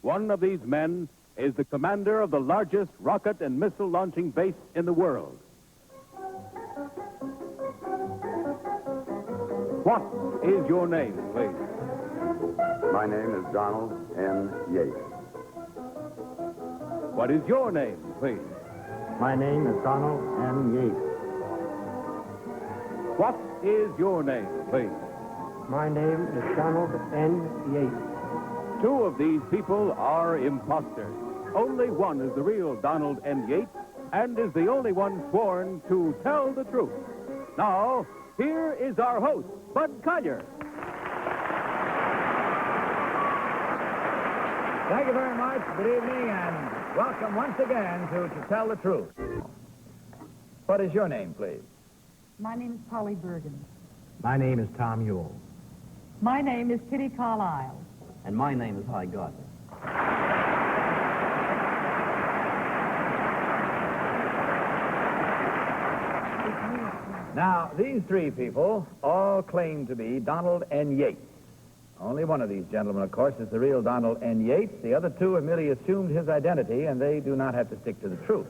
One of these men is the commander of the largest rocket and missile launching base in the world. What is your name, please? My name is Donald N. Yates. What is your name, please? My name is Donald N. Yates. What is your name, please? My name is Donald N. Yates. Two of these people are imposters. Only one is the real Donald N. Yates and is the only one sworn to tell the truth. Now, here is our host, Bud Collier. Thank you very much. Good evening, and welcome once again to Tell the Truth. What is your name, please? My name is Polly Bergen. My name is Tom Ewell. My name is Kitty Carlisle. And my name is Gardner. Now, these three people all claim to be Donald N. Yates. Only one of these gentlemen, of course, is the real Donald N. Yates. The other two have merely assumed his identity, and they do not have to stick to the truth.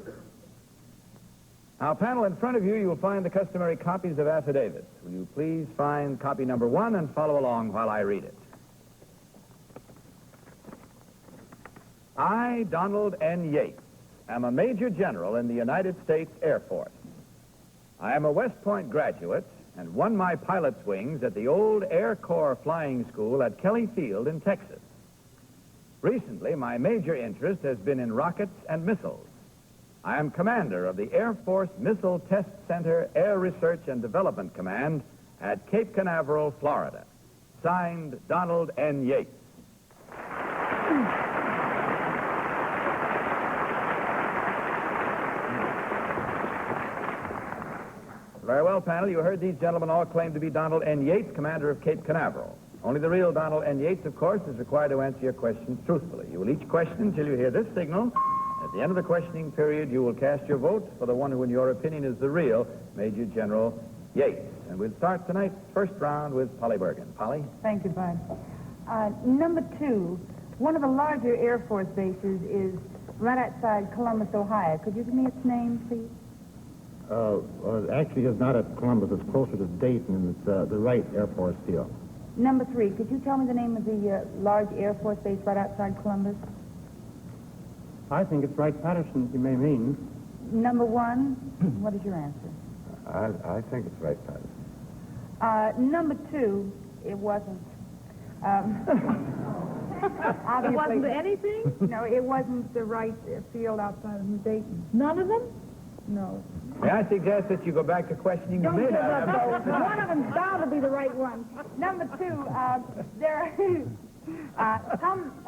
Now, panel, in front of you, you will find the customary copies of affidavits. Will you please find copy number 1 and follow along while I read it? I, Donald N. Yates, am a Major General in the United States Air Force. I am a West Point graduate and won my pilot's wings at the old Air Corps Flying School at Kelly Field in Texas. Recently, my major interest has been in rockets and missiles. I am commander of the Air Force Missile Test Center Air Research and Development Command at Cape Canaveral, Florida. Signed, Donald N. Yates. Very well, panel. You heard these gentlemen all claim to be Donald N. Yates, commander of Cape Canaveral. Only the real Donald N. Yates, of course, is required to answer your questions truthfully. You will each question until you hear this signal. At the end of the questioning period, you will cast your vote for the one who, in your opinion, is the real Major General Yates. And we'll start tonight's first round with Polly Bergen. Polly? Thank you, Bud. Number 2, one of the larger Air Force bases is right outside Columbus, Ohio. Could you give me its name, please? Actually, it's not at Columbus. It's closer to Dayton, and it's the Wright Air Force field. Number 3, could you tell me the name of the large Air Force base right outside Columbus? I think it's Wright-Patterson, you may mean. Number 1, what is your answer? I think it's Wright-Patterson. Number 2, it wasn't. It wasn't anything? No, it wasn't the right field outside of Dayton. None of them? No. May I suggest that you go back to questioning the Don't mid? give up, though. One of them's bound to be the right one. Number 2, there are...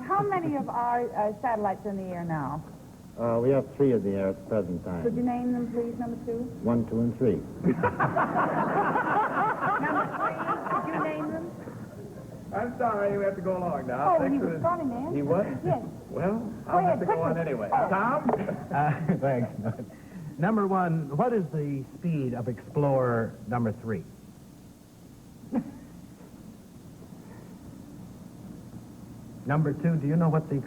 how many of our satellites are in the air now? We have 3 in the air at the present time. Could you name them, please, number 2? 1, 2, and 3. Number 3, could you name them? I'm sorry, we have to go along now. Oh, he was funny, man. He was? Yes. Well, I'll have to go on anyway. Tom? Thanks. Number 1, what is the speed of Explorer number 3? Number 2, do you know what the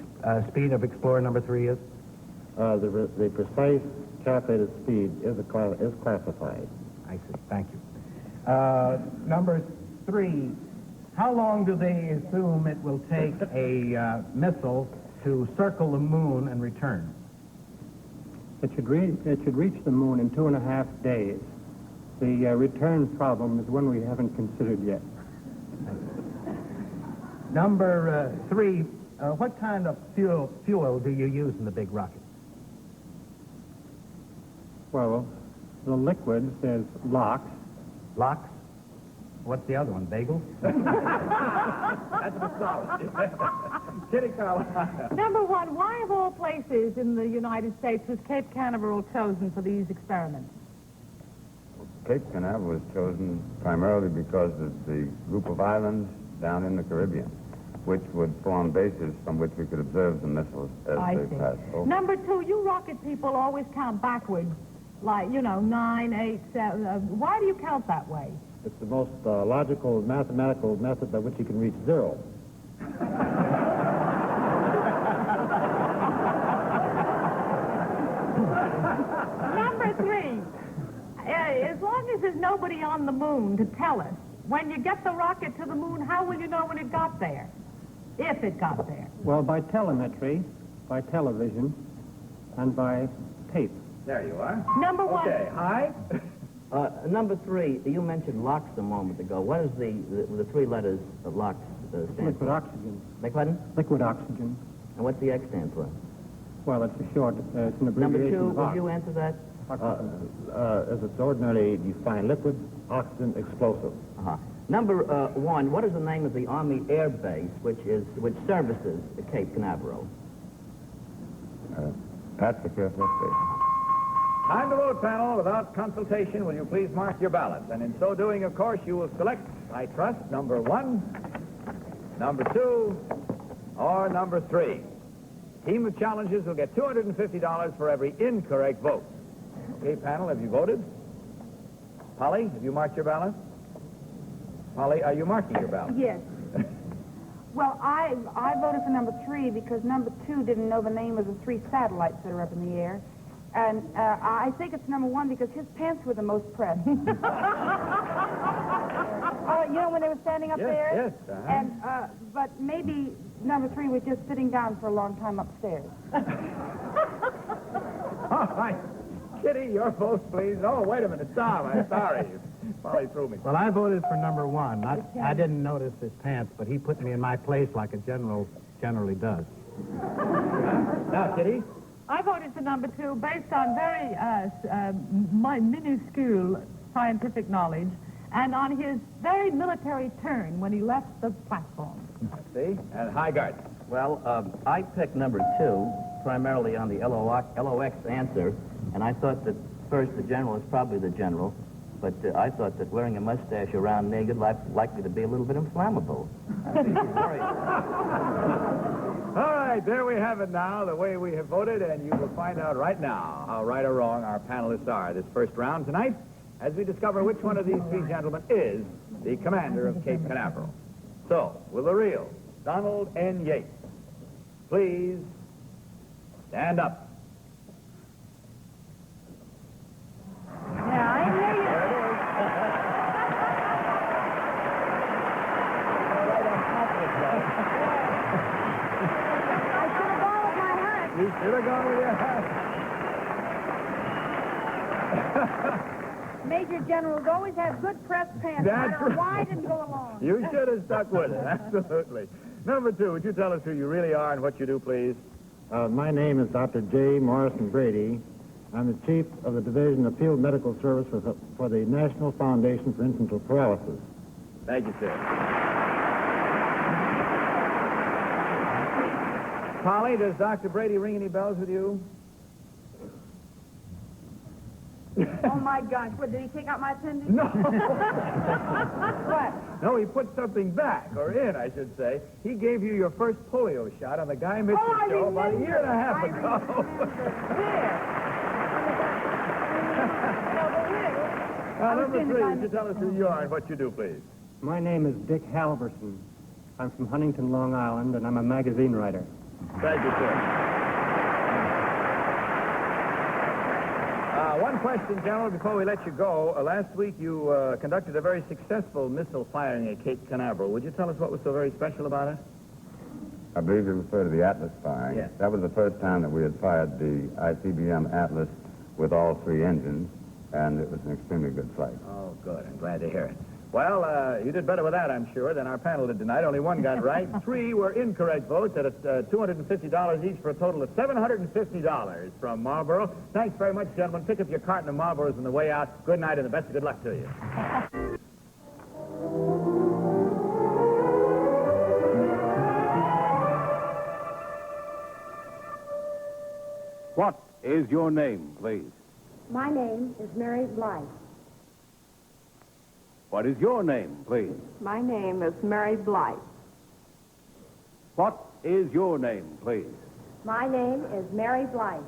speed of Explorer number 3 is? The precise calculated speed is classified. I see. Thank you. Number 3, how long do they assume it will take a missile to circle the moon and return? It should reach the moon in 2.5 days. The return problem is one we haven't considered yet. Number 3, what kind of fuel do you use in the big rocket? Well, the liquid is LOX. LOX? What's the other one, bagel? That's a solid. Kitty Carlisle. Number 1, why of all places in the United States was Cape Canaveral chosen for these experiments? Cape Canaveral was chosen primarily because of the group of islands down in the Caribbean, which would form bases from which we could observe the missiles as they passed over. Number 2, you rocket people always count backwards, like, 9, 8, 7. Why do you count that way? It's the most logical mathematical method by which you can reach 0. there's nobody on the moon to tell us, when you get the rocket to the moon, how will you know when it got there? If it got there. Well, by telemetry, by television, and by tape. There you are. Number one. Okay, hi. Number 3, you mentioned LOX a moment ago. What is the 3 letters of LOX stand Liquid for? oxygen. Beg pardon? Liquid oxygen. And what's the X stand for? Well, it's a short, it's an abbreviation Number 2, of would ox. you answer that? As it's ordinarily defined, liquid oxygen explosive. Uh-huh. Number 1, what is the name of the Army Air Base which services Cape Canaveral? That's the Air Force Station. Time to vote, panel. Without consultation, will you please mark your ballots? And in so doing, of course, you will select, I trust, number 1, number 2, or number 3. Team of challengers will get $250 for every incorrect vote. Okay, panel, have you voted? Polly, have you marked your ballot? Polly, are you marking your ballot? Yes. Well, I voted for number 3 because number 2 didn't know the name of the 3 satellites that are up in the air. And I think it's number 1 because his pants were the most pressed. You know, when they were standing up there? Yes, And, but maybe number 3 was just sitting down for a long time upstairs. All right. Kitty, your vote, please. Oh, wait a minute. Tom, I'm sorry. Polly threw me. Well, I voted for number 1. I didn't notice his pants, but he put me in my place like a general generally does. Now, Kitty. I voted for number 2 based on very minuscule scientific knowledge and on his very military turn when he left the platform. See? And hi, Gardner. Well, I picked number 2, primarily on the LOX answer, and I thought that first the general is probably the general, but I thought that wearing a mustache around naked likely to be a little bit inflammable. All right, there we have it now, the way we have voted, and you will find out right now how right or wrong our panelists are this first round tonight, as we discover which one of these 3 gentlemen is the commander of Cape Canaveral. So, will the real Donald N. Yates please stand up? Yeah, I hear you. There it is. I should have gone with my hat. You should have gone with your hat. Major generals always have good press pants. That's no matter why I didn't go along. You should have stuck with it, absolutely. Number 2, would you tell us who you really are and what you do, please? My name is Dr. J. Morrison Brady. I'm the chief of the Division of Field Medical Service for the National Foundation for Infantile Paralysis. Thank you, sir. Polly, does Dr. Brady ring any bells with you? Oh, my gosh. What, did he take out my appendix? No. What? No, he put something back, or in, I should say. He gave you your first polio shot on the Guy Mitchell I show about a remember. year and a half I ago. Now, number 3, would you tell us who you are and what you do, please? My name is Dick Halverson. I'm from Huntington, Long Island, and I'm a magazine writer. Thank you, sir. One question, General, before we let you go. Last week you conducted a very successful missile firing at Cape Canaveral. Would you tell us what was so very special about it? I believe you refer to the Atlas firing. Yes. That was the first time that we had fired the ICBM Atlas with all 3 engines, and it was an extremely good flight. Oh, good. I'm glad to hear it. Well, you did better with that, I'm sure, than our panel did tonight. Only 1 got right. 3 were incorrect votes at $250 each for a total of $750 from Marlboro. Thanks very much, gentlemen. Pick up your carton of Marlboros on the way out. Good night and the best of good luck to you. What is your name, please? My name is Mary Blythe. What is your name, please? My name is Mary Blythe. What is your name, please? My name is Mary Blythe.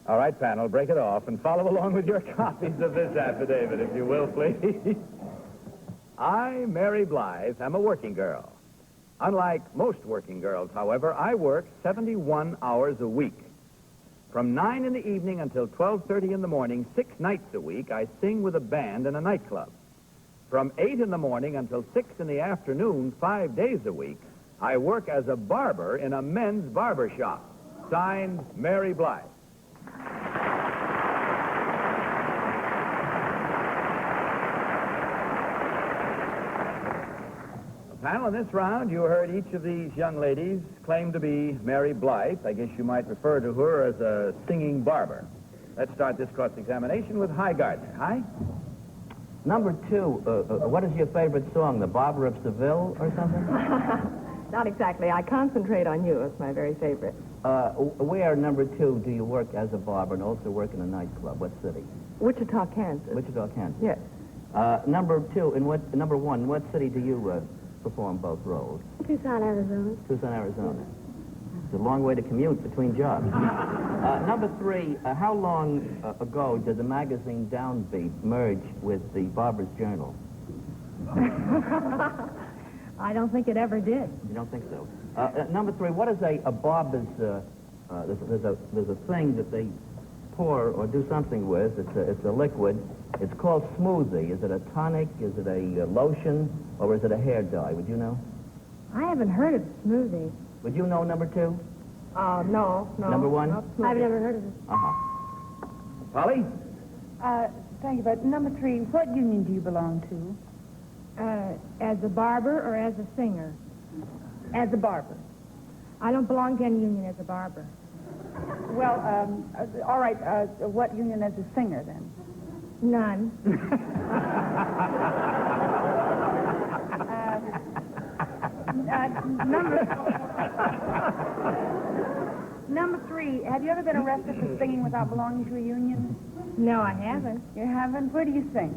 All right, panel, break it off and follow along with your copies of this affidavit, if you will, please. I, Mary Blythe, am a working girl. Unlike most working girls, however, I work 71 hours a week. From 9 in the evening until 12:30 in the morning, 6 nights a week, I sing with a band in a nightclub. From 8 in the morning until 6 in the afternoon, 5 days a week, I work as a barber in a men's barber shop. Signed, Mary Blythe. Panel, in this round, you heard each of these young ladies claim to be Mary Blythe. I guess you might refer to her as a singing barber. Let's start this cross-examination with Hi Gardner. Hi? Number 2, what is your favorite song, The Barber of Seville or something? Not exactly. I Concentrate on You. It's my very favorite. Where, number 2, do you work as a barber and also work in a nightclub? What city? Wichita, Kansas. Wichita, Kansas. Yes. Number 1, in what city do you perform both roles? Tucson, Arizona. Tucson, Arizona. It's a long way to commute between jobs. Number 3, how long ago did the magazine Downbeat merge with the Barber's Journal? I don't think it ever did. You don't think so? Number 3, what is a barber's, there's a thing that they pour or do something with. It's a liquid. It's called smoothie. Is it a tonic? Is it a lotion? Or is it a hair dye? Would you know? I haven't heard of smoothie. Would you know number 2? No. Number 1? I've never heard of it. Uh-huh. Polly? Thank you, but number 3, what union do you belong to? As a barber or as a singer? As a barber. I don't belong to any union as a barber. Well, all right, what union as a singer, then? None. Number 3, have you ever been arrested for singing without belonging to a union? No, I haven't. You haven't? Where do you sing?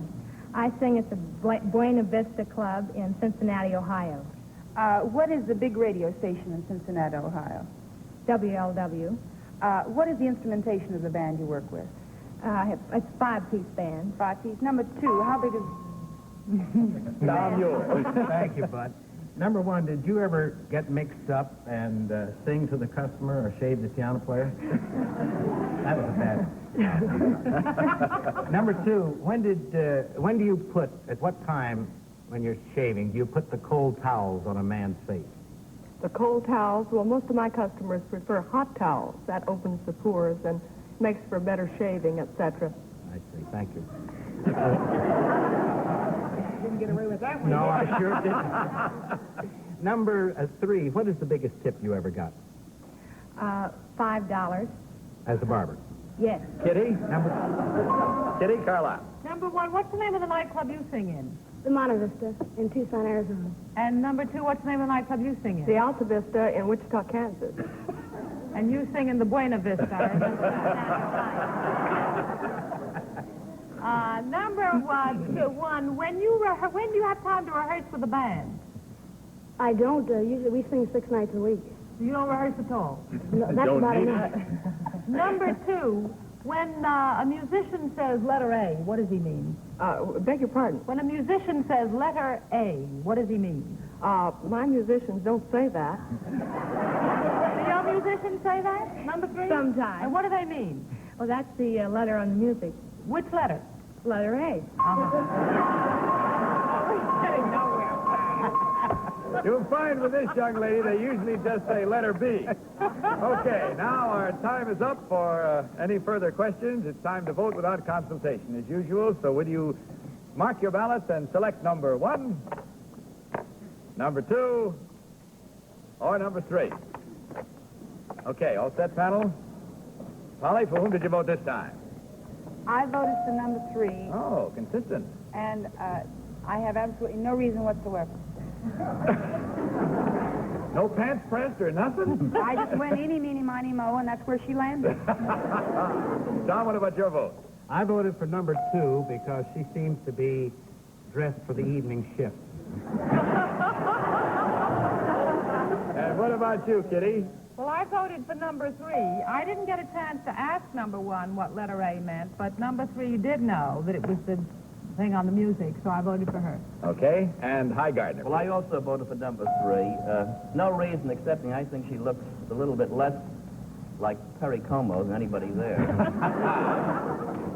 I sing at the Buena Vista Club in Cincinnati, Ohio. What is the big radio station in Cincinnati, Ohio? WLW. What is the instrumentation of the band you work with? It's a 5-piece band. 5-piece. Number 2, how big is... Tom yours. Thank you, Bud. Number 1, did you ever get mixed up and sing to the customer or shave the piano player? That was a bad. Number 2, when do you put, at what time when you're shaving, do you put the cold towels on a man's face? The cold towels, well, most of my customers prefer hot towels. That opens the pores and makes for better shaving, etc. I see. Thank you. Didn't get away with that one. No, I sure didn't. Number 3, what is the biggest tip you ever got $5. as a barber? Yes. Kitty? Kitty Carlisle. Number 1, what's the name of the nightclub you sing in? The Monte Vista in Tucson, Arizona. And number 2, what's the name of the nightclub you sing in? The Alta Vista in Wichita, Kansas. And you sing in the Buena Vista. Number 1, when do you have time to rehearse with the band? I don't. Usually we sing 6 nights a week. You don't rehearse at all? No, that's about enough. Number 2, when a musician says letter A, what does he mean? Beg your pardon? When a musician says letter A, what does he mean? My musicians don't say that. Do your musicians say that? Number 3? Sometimes. And what do they mean? Well, that's the letter on the music. Which letter? Letter A. You'll find with this young lady, they usually just say letter B. Okay, now our time is up for any further questions. It's time to vote without consultation, as usual. So will you mark your ballots and select number 1, number 2, or number 3? Okay, all set, panel? Polly, for whom did you vote this time? I voted for number 3, Oh, consistent. and I have absolutely no reason whatsoever. No pants pressed or nothing? I just went eeny, meeny, miny, mo, and that's where she landed. Tom, what about your vote? I voted for number 2 because she seems to be dressed for the evening shift. And what about you, Kitty? Well, I voted for number 3. I didn't get a chance to ask number 1 what letter A meant, but number 3 did know that it was the thing on the music, so I voted for her. Okay, and Hi Gardner. Well, I also voted for number 3. No reason excepting I think she looks a little bit less like Perry Como than anybody there.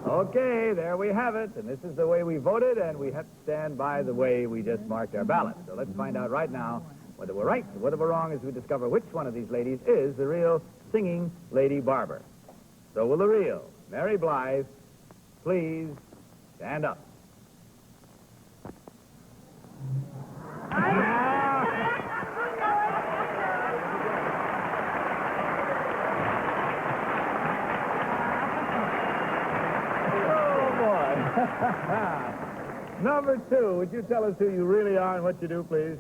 Okay, there we have it. And this is the way we voted, and we have to stand by the way we just marked our ballots. So let's find out right now whether we're right or whether we're wrong as we discover which one of these ladies is the real singing lady barber. So will the real Mary Blythe please stand up? Number 2, would you tell us who you really are and what you do, please?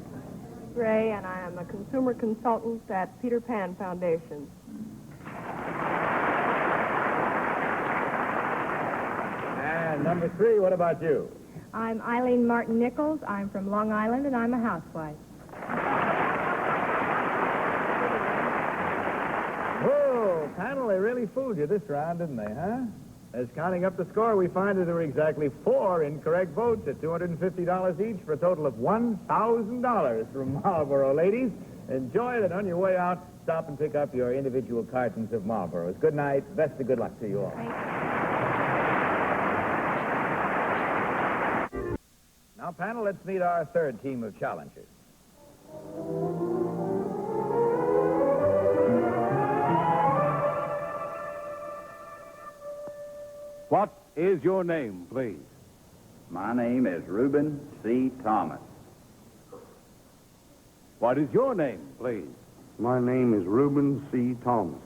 Ray, and I am a consumer consultant at Peter Pan Foundation. And number 3, what about you? I'm Eileen Martin Nichols. I'm from Long Island, and I'm a housewife. Whoa, panel, they really fooled you this round, didn't they, huh? As counting up the score, we find that there were exactly 4 incorrect votes at $250 each for a total of $1,000 from Marlboro. Ladies, enjoy it, and on your way out, stop and pick up your individual cartons of Marlboros. Good night. Best of good luck to you all. Now, panel, let's meet our third team of challengers. What is your name, please? My name is Ruben C. Thomas. What is your name, please? My name is Ruben C. Thomas.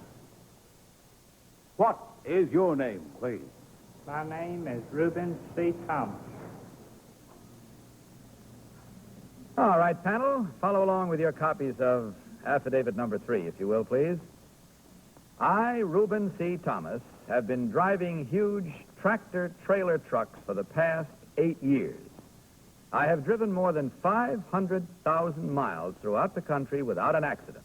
What is your name, please? My name is Ruben C. Thomas. All right, panel, follow along with your copies of affidavit number 3, if you will, please. I, Ruben C. Thomas, have been driving huge tractor-trailer trucks for the past 8 years. I have driven more than 500,000 miles throughout the country without an accident.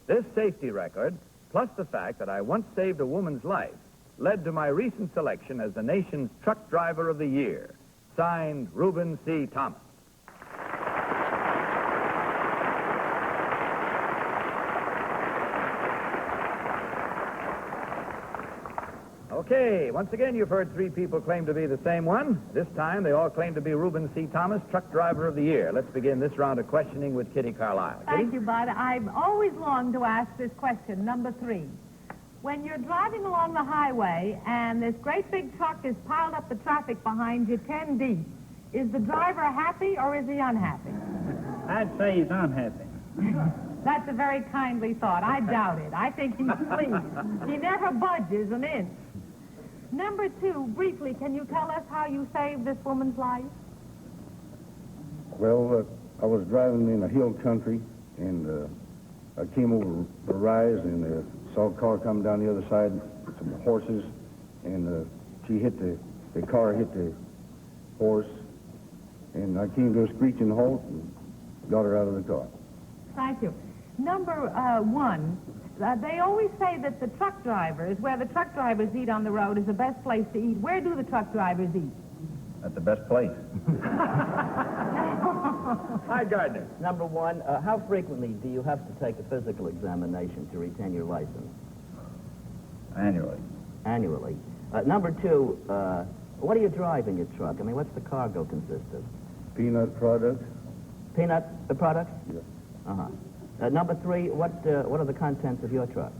This safety record, plus the fact that I once saved a woman's life, led to my recent selection as the nation's Truck Driver of the Year. Signed, Ruben C. Thomas. Okay, once again, you've heard 3 people claim to be the same one. This time, they all claim to be Ruben C. Thomas, Truck Driver of the Year. Let's begin this round of questioning with Kitty Carlisle. Thank you, Bud. I've always longed to ask this question, number 3. When you're driving along the highway and this great big truck is piled up the traffic behind you 10 deep, is the driver happy or is he unhappy? I'd say he's unhappy. That's a very kindly thought. I doubt it. I think he's pleased. He never budges an inch. Number 2, briefly, can you tell us how you saved this woman's life? Well, I was driving in a hill country, and I came over a rise and saw a car coming down the other side, some horses, and she hit the car hit the horse, and I came to a screeching halt and got her out of the car. Thank you. Number 1, they always say that the truck drivers, where the truck drivers eat on the road, is the best place to eat. Where do the truck drivers eat? At the best place. Hi, Gardner. Number 1, how frequently do you have to take a physical examination to retain your license? Annually. Annually. Number 2, what do you drive in your truck? I mean, what's the cargo consist of? Peanut products? Peanut products? Yes. Uh-huh. Number 3, what are the contents of your truck?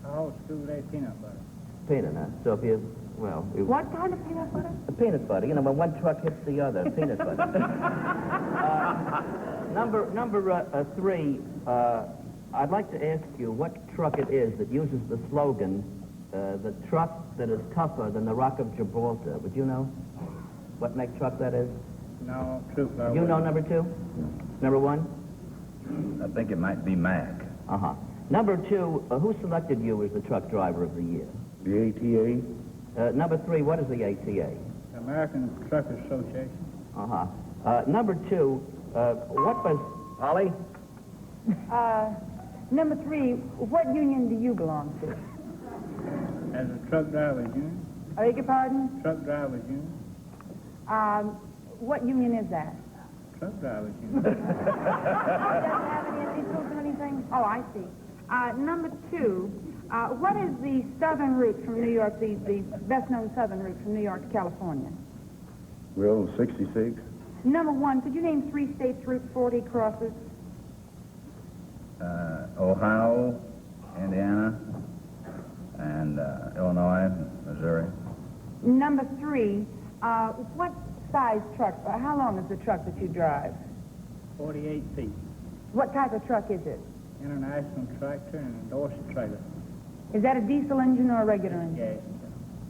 Oh, school-day peanut butter. Peanut, huh? So if you, well... What kind of peanut butter? Peanut butter. You know, when one truck hits the other, peanut butter. Number 3, I'd like to ask you what truck it is that uses the slogan, the truck that is tougher than the Rock of Gibraltar. Would you know what make truck that is? No, truth, I You wouldn't. know number 2? Number 1? I think it might be Mac. Uh-huh. Number 2, who selected you as the Truck Driver of the Year? The ATA? Number 3, what is the ATA? American Truckers Association. Uh-huh. Number 2, what was... Polly? Number 3, what union do you belong to? As a truck drivers union. I beg your pardon? Truck drivers union. What union is that? Truck drivers union. Doesn't have any initials or anything? Oh, I see. Number 2, What is the southern route from New York, the best-known southern route from New York to California? Well, 66. Number 1, could you name 3 states Route 40 crosses? Ohio, Indiana, and Illinois, Missouri. Number 3, what size truck, how long is the truck that you drive? 48 feet. What type of truck is it? International tractor and a Dorset trailer. Is that a diesel engine or a regular engine? Gas.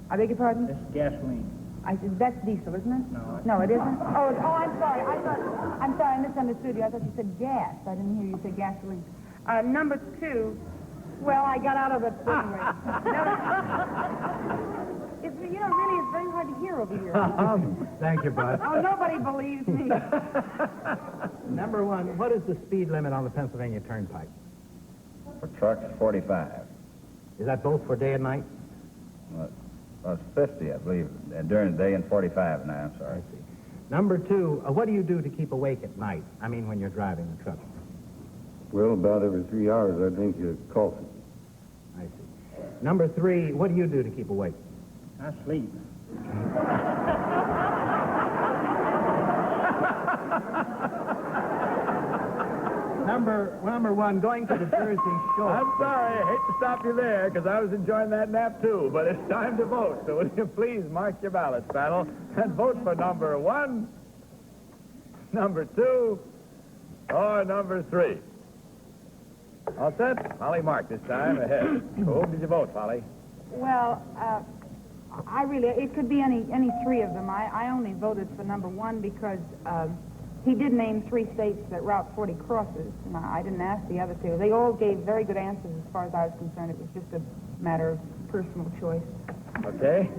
I beg your pardon? This is gasoline. I said, that's diesel, isn't it? No. No, it isn't? Oh, I'm sorry. I'm sorry, I misunderstood you. I thought you said gas. I didn't hear you say gasoline. Number 2, well, I got out of it anyway. Really, it's very hard to hear over here. Thank you, Bud. Oh, nobody believes me. Number 1, what is the speed limit on the Pennsylvania Turnpike? For trucks, 45. Is that both for day and night? Well, it's 50, I believe, during the day, and 45 now, I'm sorry. I see. Number 2, what do you do to keep awake at night? I mean, when you're driving the truck. Well, about every 3 hours I drink a coffee. I see. Number 3, what do you do to keep awake? I sleep. Number 1, going to the Jersey Shore. I'm sorry, I hate to stop you there, because I was enjoying that nap too, but it's time to vote. So will you please mark your ballots, panel, and vote for number 1, number 2, or number 3. All set? Polly mark this time, ahead. Who did you vote, Polly? Well, it could be any 3 of them. I only voted for number 1 because he did name 3 states that Route 40 crosses, and I didn't ask the other 2. They all gave very good answers as far as I was concerned. It was just a matter of personal choice. Okay.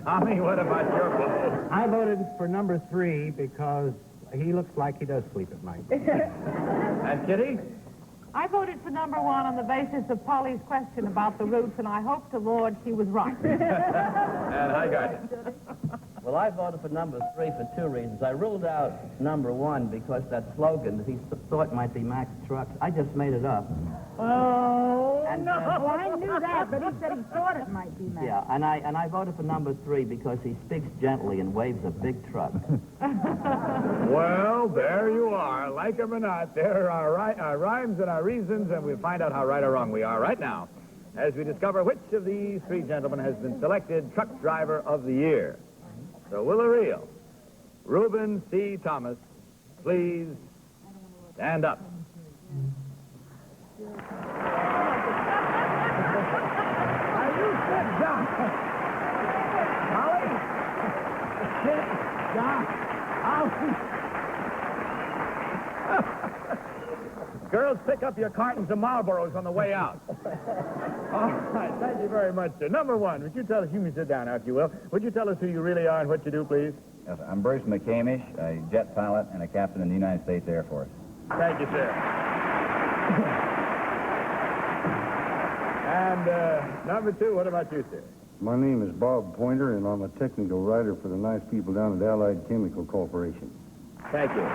Tommy, what about your vote? I voted for number 3 because he looks like he does sleep at night. And Kitty? I voted for number 1 on the basis of Polly's question about the routes, and I hope to Lord she was right. And I got it. Well, I voted for number 3 for 2 reasons. I ruled out number 1 because that slogan that he thought might be Max Trucks, I just made it up. Oh, no. Well, I knew that, but he said he thought it might be Max. Yeah, and I voted for number 3 because he speaks gently and waves a big truck. Well, there you are. Like them or not, there are our rhymes and our reasons, and we'll find out how right or wrong we are right now as we discover which of these 3 gentlemen has been selected Truck Driver of the Year. So will the real Ruben C. Thomas please stand up? Are you sit down? Holly? Sit down. Girls, pick up your cartons of Marlboros on the way out. All right, thank you very much, sir. Number 1, would you tell us, you may sit down now if you will, would you tell us who you really are and what you do, please? Yes, I'm Bruce McCamish, a jet pilot and a captain in the United States Air Force. Thank you, sir. And number 2, what about you, sir? My name is Bob Pointer, and I'm a technical writer for the nice people down at Allied Chemical Corporation. Thank you.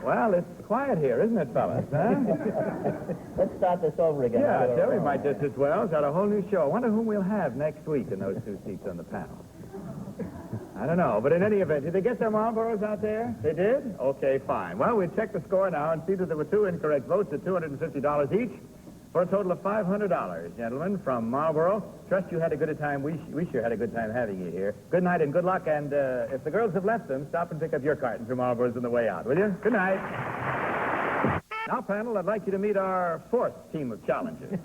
Well, it's quiet here, isn't it, fellas? Huh? Let's start this over again. Yeah, sure, we might just as well start a whole new show. I wonder whom we'll have next week in those 2 seats on the panel. I don't know, but in any event, did they get their Marlboros out there? They did? Okay, fine. Well, we'll check the score now and see that there were 2 incorrect votes at $250 each for a total of $500, gentlemen, from Marlboro. Trust you had a good time. We sure had a good time having you here. Good night and good luck, and if the girls have left them, stop and pick up your cartons from Marlboros on the way out, will you? Good night. Now, panel, I'd like you to meet our 4th team of challengers.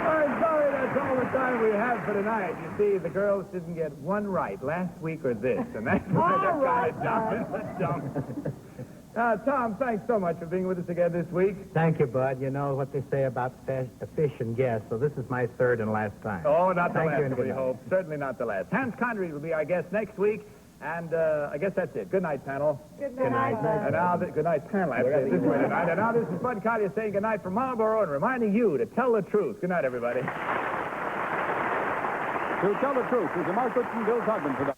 I'm sorry, that's all the time we have for tonight. You see, the girls didn't get 1 right last week or this, and that's why they're kind of dumb. Tom, thanks so much for being with us again this week. Thank you, Bud. You know what they say about fish and guests, so this is my 3rd and last time. Oh, not the Thank you, last, and we good night. hope. Certainly not the last. Hans Connery will be our guest next week, and I guess that's it. Good night, panel. Good night. And now, good night, panel. I say this way tonight. And now this is Bud Collier saying good night from Marlboro and reminding you to tell the truth. Good night, everybody. To Tell the Truth is a Mark Goodson, Bill Todman production.